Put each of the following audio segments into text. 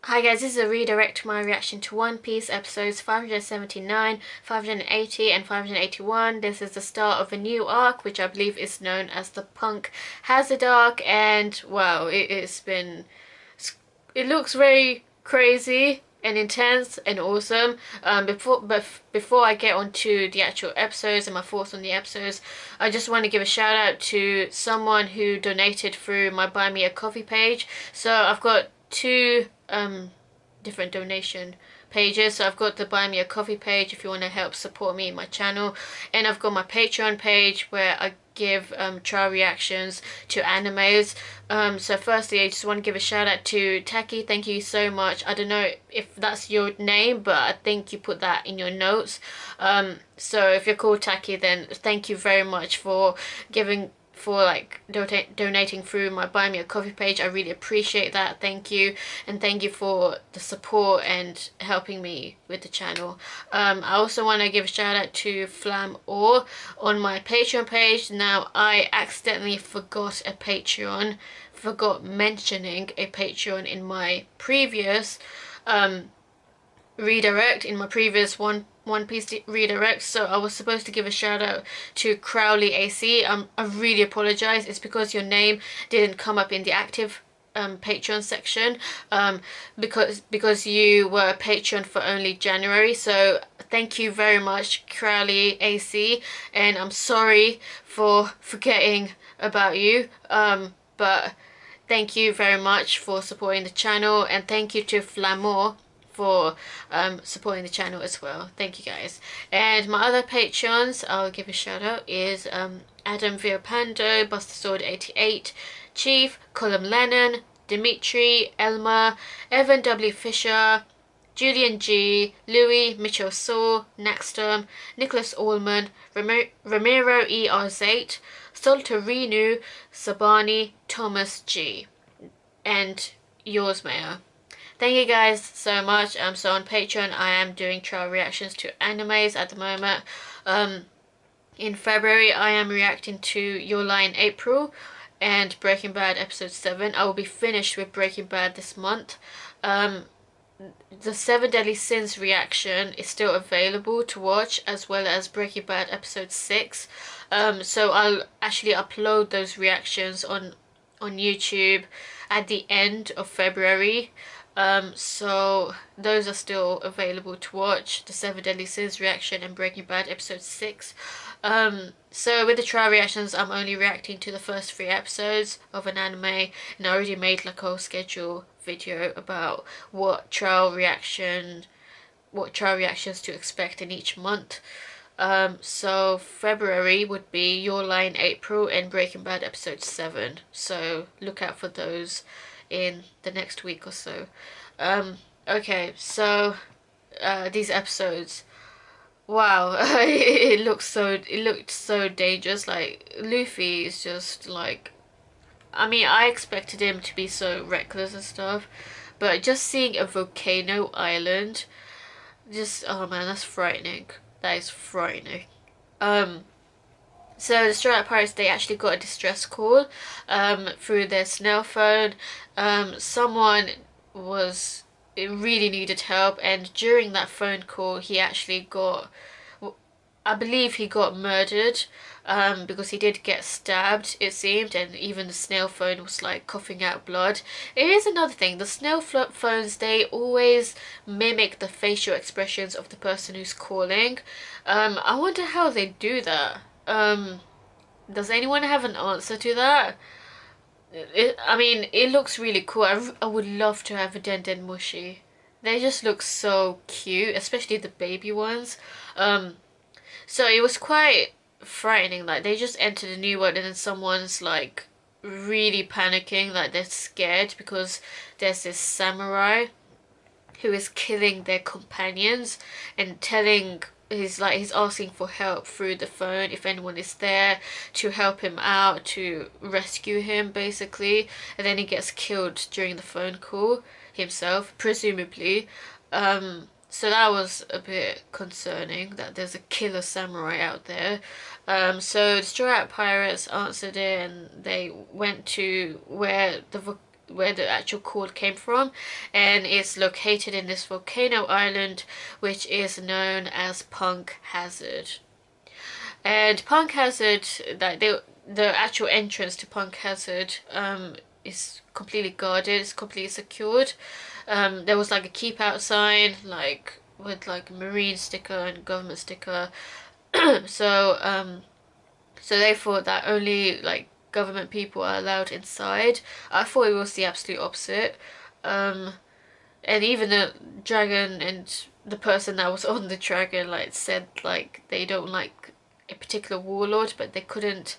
Hi guys, this is a redirect to my reaction to One Piece episodes 579, 580 and 581. This is the start of a new arc which I believe is known as the Punk Hazard arc, and wow, it looks very crazy and intense and awesome. Before I get onto the actual episodes and my thoughts on the episodes, I just want to give a shout out to someone who donated through my Buy Me a Coffee page. So I've got two different donation pages. So I've got the Buy Me a Coffee page if you want to help support me in my channel, and I've got my Patreon page where I give trial reactions to animes. So firstly, I just want to give a shout out to Taki. Thank you so much. I don't know if that's your name, but I think you put that in your notes. So if you're called Taki, then thank you very much for donating through my Buy Me a Coffee page. I really appreciate that. Thank you, and thank you for the support and helping me with the channel. I also want to give a shout out to Flam Or on my Patreon page. Now, I accidentally forgot mentioning a Patreon in my previous redirect, in my previous One Piece redirect. So I was supposed to give a shout out to Crowley AC. I really apologize. It's because your name didn't come up in the active Patreon section, because you were a patron for only January. So thank you very much, Crowley AC, and I'm sorry for forgetting about you, but thank you very much for supporting the channel, and thank you to Flamor for supporting the channel as well. Thank you guys. And my other patrons I'll give a shout out is Adam Virapando, Buster Sword 88, Chief, Colum Lennon, Dimitri, Elma, Evan W. Fisher, Julian G, Louis, Mitchell Saw, Naxterm, Nicholas Allman, Ramiro ER8, Solterinu, Sabani, Thomas G, and yours, Mayor. Thank you guys so much. So on Patreon I am doing trial reactions to animes at the moment. In February I am reacting to Your Lie in April and Breaking Bad episode 7. I will be finished with Breaking Bad this month. The 7 Deadly Sins reaction is still available to watch, as well as Breaking Bad episode 6. So I'll actually upload those reactions on YouTube at the end of February. So those are still available to watch, the 7 Deadly Sins reaction and Breaking Bad episode 6. So with the trial reactions, I'm only reacting to the first 3 episodes of an anime, and I already made like a whole schedule video about what trial reactions to expect in each month. So February would be Your Lie in April and Breaking Bad episode 7. So look out for those in the next week or so. Okay, so these episodes, wow, it looked so dangerous. Like, Luffy is just like, I mean, I expected him to be so reckless and stuff, but just seeing a volcano island, just, oh man, that's frightening. That is frightening. So the Strawhat Pirates, they actually got a distress call through their snail phone. Someone really needed help, and during that phone call he actually got, I believe he got murdered, because he did get stabbed, it seemed, and even the snail phone was like coughing out blood. It is another thing, the snail phones, they always mimic the facial expressions of the person who's calling. I wonder how they do that. Does anyone have an answer to that? I mean, it looks really cool. I would love to have a Den Den Mushi. They just look so cute, especially the baby ones. So it was quite frightening. Like, they just entered a new world and then someone's like really panicking, like they're scared because there's this samurai who is killing their companions and he's asking for help through the phone, if anyone is there to help him out, to rescue him basically, and then he gets killed during the phone call himself, presumably. So that was a bit concerning, that there's a killer samurai out there. So the Strawhat Pirates answered it, and they went to where where the actual chord came from, and it's located in this volcano island which is known as Punk Hazard. And Punk Hazard, the actual entrance to Punk Hazard is completely guarded, it's completely secured. There was like a keep out sign, like with like a marine sticker and government sticker. so so they thought that only like government people are allowed inside. I thought it was the absolute opposite. And even the dragon and the person that was on the dragon like said like they don't like a particular warlord, but they didn't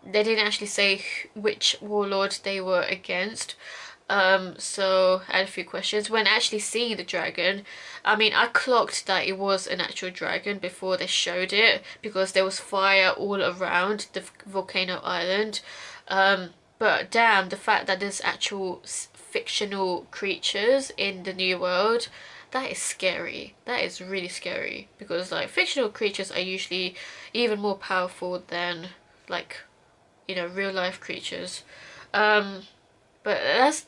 actually say which warlord they were against. So I had a few questions. When actually seeing the dragon, I mean, I clocked that it was an actual dragon before they showed it, because there was fire all around the volcano island. But damn, the fact that there's actual fictional creatures in the new world, that is scary. That is really scary, because like fictional creatures are usually even more powerful than like, you know, real life creatures. But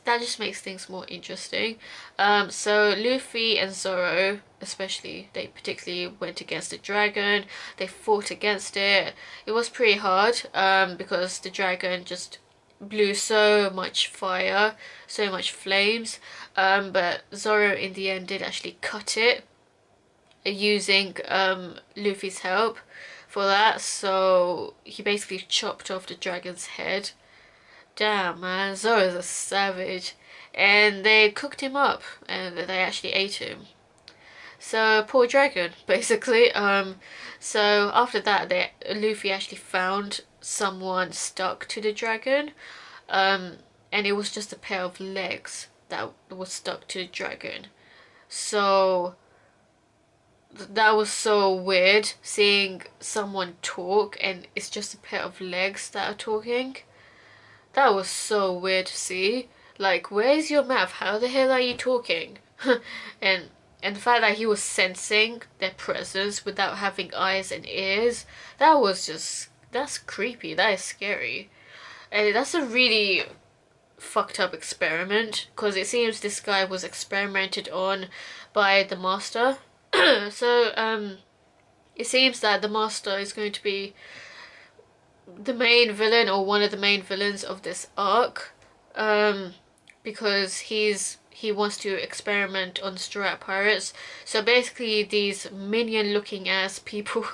that just makes things more interesting. So Luffy and Zoro, especially, they particularly went against the dragon. They fought against it. It was pretty hard because the dragon just blew so much fire, so much flames. But Zoro in the end did actually cut it using Luffy's help for that. So he basically chopped off the dragon's head. Damn, man, Zoro's a savage. And they cooked him up and they actually ate him. So poor dragon, basically. So after that, Luffy actually found someone stuck to the dragon. And it was just a pair of legs that was stuck to the dragon. So that was so weird, seeing someone talk and it's just a pair of legs that are talking. That was so weird to see. Like, where's your mouth? How the hell are you talking? and the fact that he was sensing their presence without having eyes and ears, that's creepy. That is scary. And that's a really fucked up experiment, because it seems this guy was experimented on by the master. So it seems that the master is going to be the main villain, or one of the main villains of this arc, because he wants to experiment on Strawhat Pirates. So basically these minion looking ass people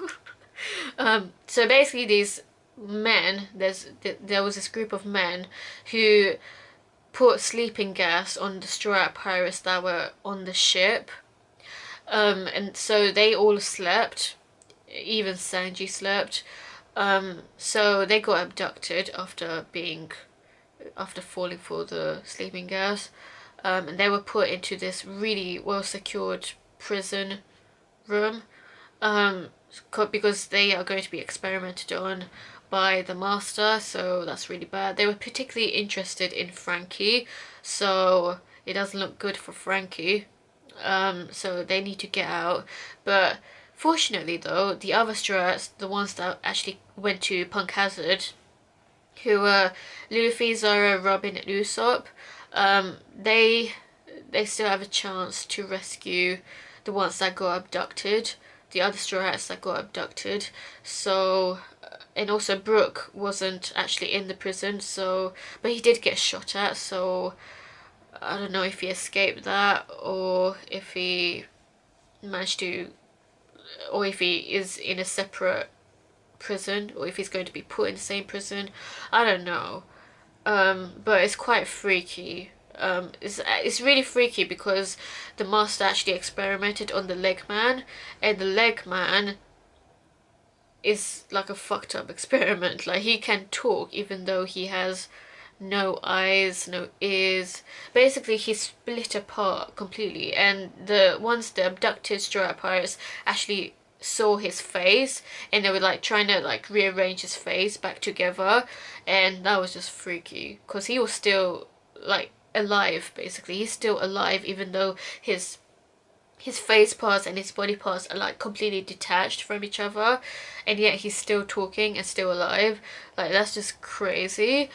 so basically these men, there was this group of men who put sleeping gas on the Strawhat Pirates that were on the ship, and so they all slept, even Sanji slept. So they got abducted after falling for the sleeping gas, and they were put into this really well secured prison room, because they are going to be experimented on by the master. So that's really bad. They were particularly interested in Frankie, so it doesn't look good for Frankie. So they need to get out. But fortunately though, the other Strawhats, the ones that actually went to Punk Hazard, who were Luffy, Zoro, Robin and Usopp, they still have a chance to rescue the ones that got abducted, the other Strawhats that got abducted. So, and also Brook wasn't actually in the prison, so, but he did get shot at, so I don't know if he escaped that, or if he managed to, or if he is in a separate prison, or if he's going to be put in the same prison. I don't know. But it's quite freaky. It's really freaky because the master actually experimented on the leg man, and the leg man is like a fucked up experiment. Like, he can talk even though he has no eyes, no ears. Basically he's split apart completely, and the abducted Strawhat Pirates actually saw his face, and they were like trying to like rearrange his face back together, and that was just freaky because he was still like alive. Basically he's still alive even though his face parts and his body parts are like completely detached from each other, and yet he's still talking and still alive. Like, that's just crazy.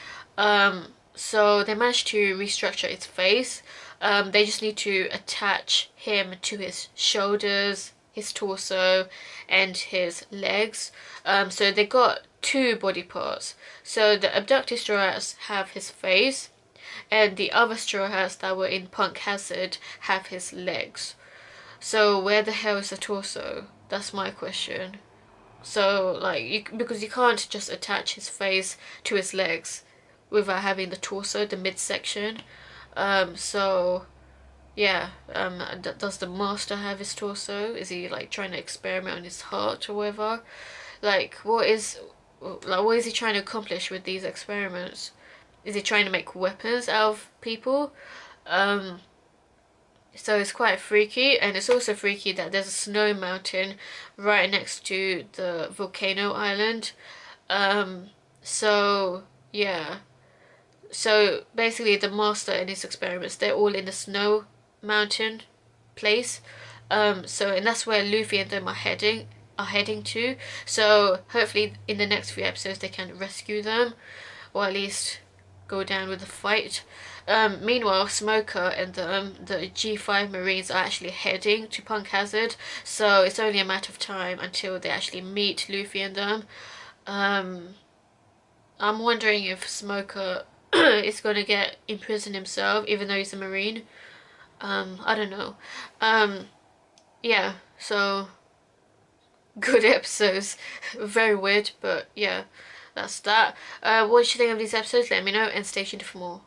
So they managed to restructure its face. They just need to attach him to his shoulders, his torso, and his legs. So they got two body parts. So the abducted Straw Hats have his face, and the other Straw Hats that were in Punk Hazard have his legs. So where the hell is the torso? That's my question. So like, because you can't just attach his face to his legs without having the torso, the midsection. So yeah, does the master have his torso? Is he like trying to experiment on his heart or whatever? Like, what is he trying to accomplish with these experiments? Is he trying to make weapons out of people? Um, so it's quite freaky, and it's also freaky that there's a snow mountain right next to the volcano island. Um, so yeah, so basically the master and his experiments, they're all in the snow mountain place. So and that's where Luffy and them are heading to. So hopefully in the next few episodes they can rescue them, or at least go down with the fight. Meanwhile, Smoker and the G5 Marines are actually heading to Punk Hazard, so it's only a matter of time until they actually meet Luffy and them. Um, I'm wondering if Smoker is going to get imprisoned himself, even though he's a Marine. I don't know. Um, yeah, so good episodes. Very weird, but yeah, that's that. What did you think of these episodes? Let me know and stay tuned for more.